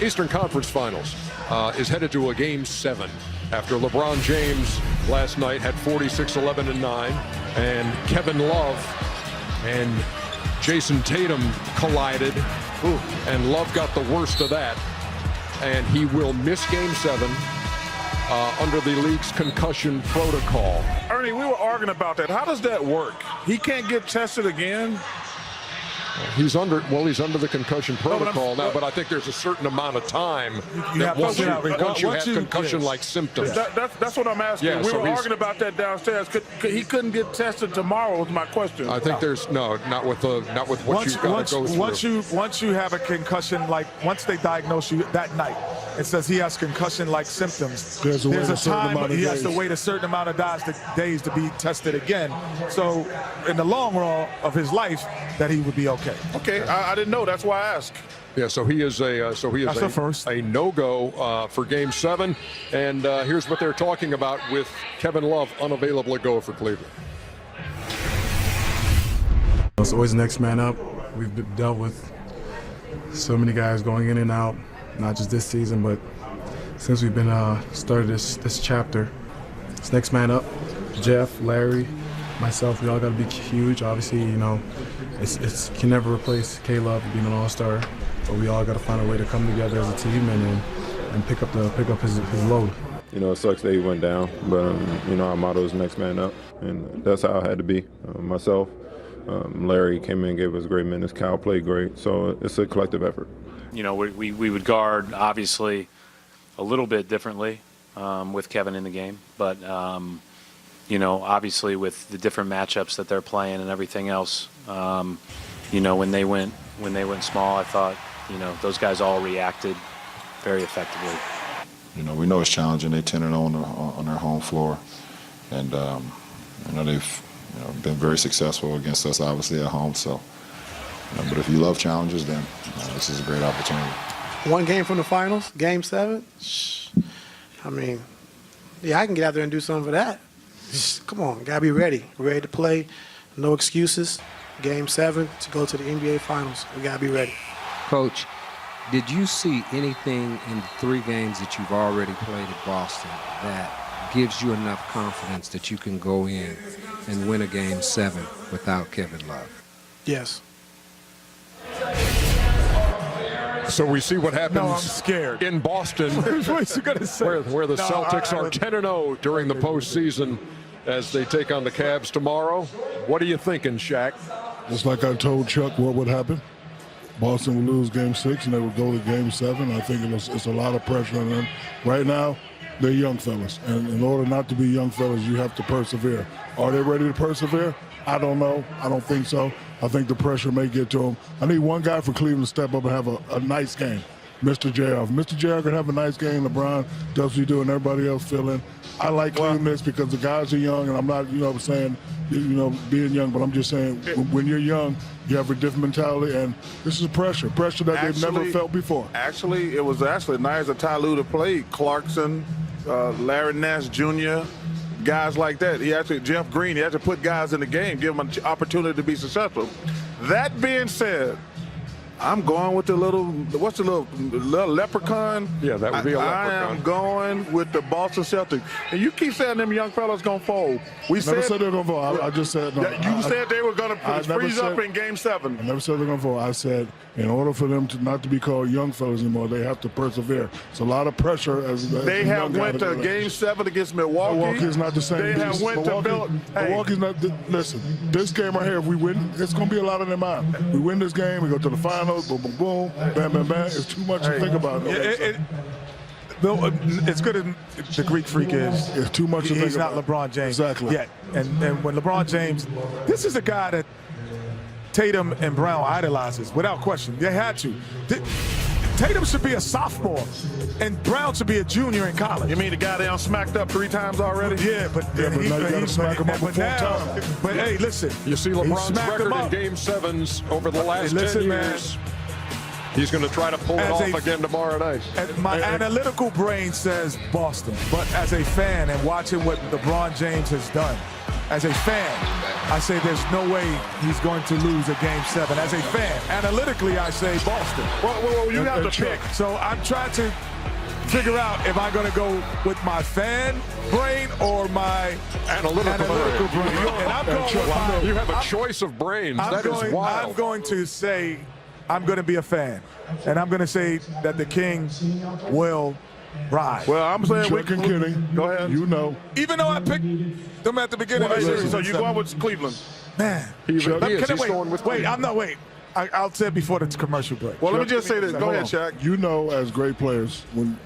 Eastern Conference Finals is headed to a Game 7 after LeBron James last night had 46, 11, and 9, and Kevin Love and Jason Tatum collided, and Love got the worst of that, and he will miss Game 7 under the league's concussion protocol. Ernie, we were arguing about that. How does that work? He can't get tested again? He's under the concussion protocol now, but I think there's a certain amount of time that once you have concussion-like symptoms. That's what I'm asking. Yeah, we were arguing about that downstairs. He couldn't get tested tomorrow was my question. I think there's not with what you've got to go through. Once you have a concussion, once they diagnose you that night, it says he has concussion-like symptoms. There's a time he has to wait a certain amount of days to be tested again. So in the long run of his life, that he would be okay. Okay, I didn't know. That's why I asked. Yeah, so he is a no-go for Game 7, and here's what they're talking about with Kevin Love unavailable to go for Cleveland. It's always next man up. We've dealt with so many guys going in and out, not just this season, but since we've been started this chapter. It's next man up. Jeff, Larry, myself, we all got to be huge. Obviously, it's can never replace K-Love being an all-star, but we all got to find a way to come together as a team and pick up his load. It sucks that he went down, but our motto is next man up, and that's how I had to be. Myself, Larry came in, gave us great minutes. Cal played great, so it's a collective effort. We would guard obviously a little bit differently with Kevin in the game, but obviously with the different matchups that they're playing and everything else, when they went small, I thought, those guys all reacted very effectively. We know it's challenging. They 10-0 on their home floor, and they've been very successful against us, obviously at home. So, but if you love challenges, then this is a great opportunity. One game from the finals, Game 7. I mean, yeah, I can get out there and do something for that. Just, come on, gotta be ready to play. No excuses. Game 7 to go to the NBA Finals. We gotta be ready. Coach, did you see anything in the 3 games that you've already played at Boston that gives you enough confidence that you can go in and win a Game 7 without Kevin Love? Yes. So we see what happens I'm scared. in Boston, where the Celtics are 10-0 during the postseason as they take on the Cavs tomorrow. What are you thinking, Shaq? Just like I told Chuck what would happen. Boston would lose Game 6 and they would go to Game 7. I think it's a lot of pressure on them. Right now, they're young fellas, and in order not to be young fellas, you have to persevere. Are they ready to persevere? I don't know. I don't think so. I think the pressure may get to them. I need one guy for Cleveland to step up and have a nice game. Mr. JR. If Mr. JR could have a nice game, LeBron does what he do and everybody else fill in. I like Cleveland because the guys are young, and I'm not, saying, being young, but I'm just saying when you're young, you have a different mentality, and this is pressure that they've never felt before. Actually, it was nice that Ty Lue played Clarkson, Larry Nash Jr., guys like that. Jeff Green, he had to put guys in the game, give them an opportunity to be successful. That being said, I'm going with the what's the little leprechaun? Yeah, that would be a leprechaun. I am going with the Boston Celtics. And you keep saying them young fellas going to fold. Never said they're going to fold. I just said no. You said they were going to freeze up in Game 7. I never said they're going to fold. I said in order for them to not to be called young fellas anymore, they have to persevere. It's a lot of pressure. They have went to Game 7 against Milwaukee. Milwaukee's not the same. They have went to Milwaukee's not. Listen, this game right here, if we win, it's going to be a lot on their mind. We win this game, we go to the finals. Boom, boom, boom, bam, bam, bam. It's too much to think about. It's good as the Greek freak is. It's too much to think about. He's not LeBron James Exactly. yet. And when LeBron James, this is a guy that Tatum and Brown idolizes, without question. They had to. Tatum should be a sophomore, and Brown should be a junior in college. You mean the guy they smacked up 3 times already? Yeah, but now you got to smack him up a 4th time. But hey, listen. You see LeBron's record in Game 7s over the last 10 years. He's going to try to pull it off again tomorrow night. My analytical brain says Boston, but as a fan and watching what LeBron James has done, As a fan, I say there's no way he's going to lose a Game 7. As a fan, analytically, I say Boston. Well, you have to pick. So I'm trying to figure out if I'm going to go with my fan brain or my analytical brain. And I'm going with my, you have a choice of brains. That is wild. I'm going to say I'm going to be a fan. And I'm going to say that the King will rise. Well, I'm saying Chuck and Kenny. Go ahead. You know. Even though I picked them at the beginning of the series. So you going with Cleveland? Man. He's Wait, going with wait. I'll say it before the commercial break. Well, let me just say this. Go ahead, Shaq. You know, as great players, when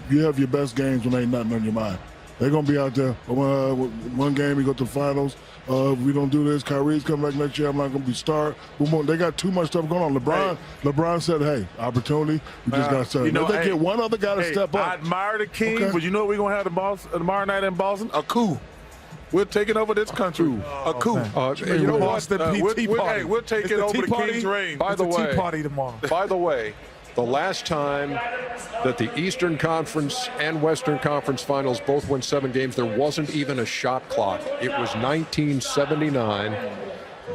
you have your best games when ain't nothing on your mind. They're going to be out there. One game, we go to the finals. If we don't do this, Kyrie's coming back next year. I'm not going to be star. They got too much stuff going on. LeBron said, hey, opportunity. We just got to start. If they get one other guy to step up. I admire the King, but you know what we're going to have tomorrow night in Boston? A coup. We're taking over this country. A coup. You know what? We'll take it over the King's reign. By the way, tea party tomorrow. By the way, the last time that the Eastern Conference and Western Conference Finals both went 7 games, there wasn't even a shot clock. It was 1979.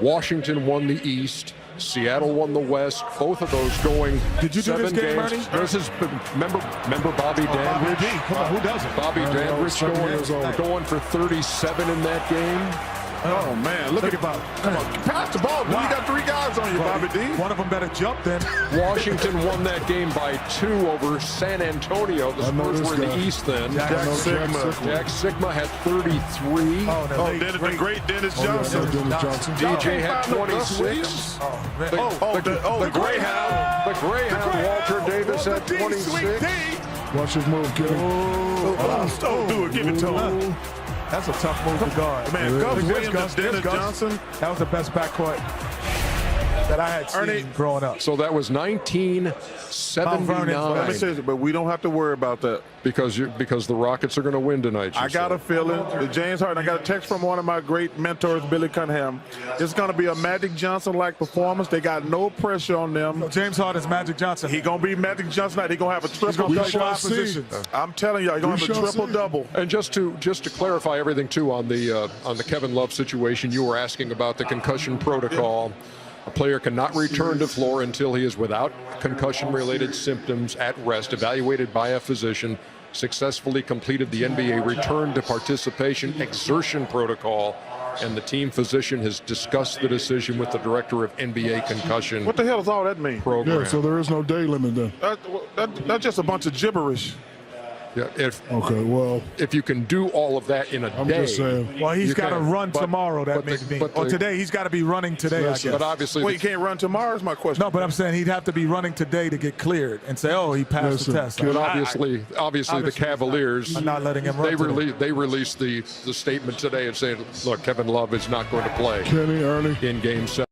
Washington won the East. Seattle won the West. Both of those going 7 Did you do this game, games. Ernie? This is remember Bobby Dandridge. Come on, who doesn't? Bobby Dandridge going for 37 in that game. Oh, man. Look at Bob. Come on. Pass the ball, dude. You got 3 guys on you, Bobby D. One of them better jump then. Washington won that game by 2 over San Antonio. The Spurs were in the East then. Jack Sigma had 33. The great Dennis Johnson. DJ had 26. The Greyhound Walter Davis had 26. Watch his move, Kenny. Do it. Give it to him. That's a tough move to guard. Man, Gus Williams, Dennis Johnson. That was the best backcourt that I had seen growing up. So that was 1979. Let me say this, but we don't have to worry about that. Because the Rockets are going to win tonight. I got a feeling that James Harden, I got a text from one of my great mentors, Billy Cunningham. It's going to be a Magic Johnson-like performance. They got no pressure on them. James Harden's Magic Johnson. He's going to be Magic Johnson tonight. He's going to have a triple-double positions. I'm telling you, he's going to have a triple-double. And just to clarify everything, too, on the Kevin Love situation, you were asking about the concussion protocol. A player cannot return to floor until he is without concussion-related symptoms, at rest, evaluated by a physician, successfully completed the NBA return to participation exertion protocol, and the team physician has discussed the decision with the director of NBA concussion. What the hell does all that mean? Program. Yeah, so there is no day limit then. That's just a bunch of gibberish. Yeah, if you can do all of that in a day. Just saying. Well, he's got to run tomorrow, or today. He's got to be running today, I guess. But obviously, he can't run tomorrow is my question. No, but I'm saying he'd have to be running today to get cleared and say, oh, he passed the test. But obviously, the Cavaliers, I'm not letting him run. They released the statement today and saying, look, Kevin Love is not going to play Kenny, Ernie. in Game 7.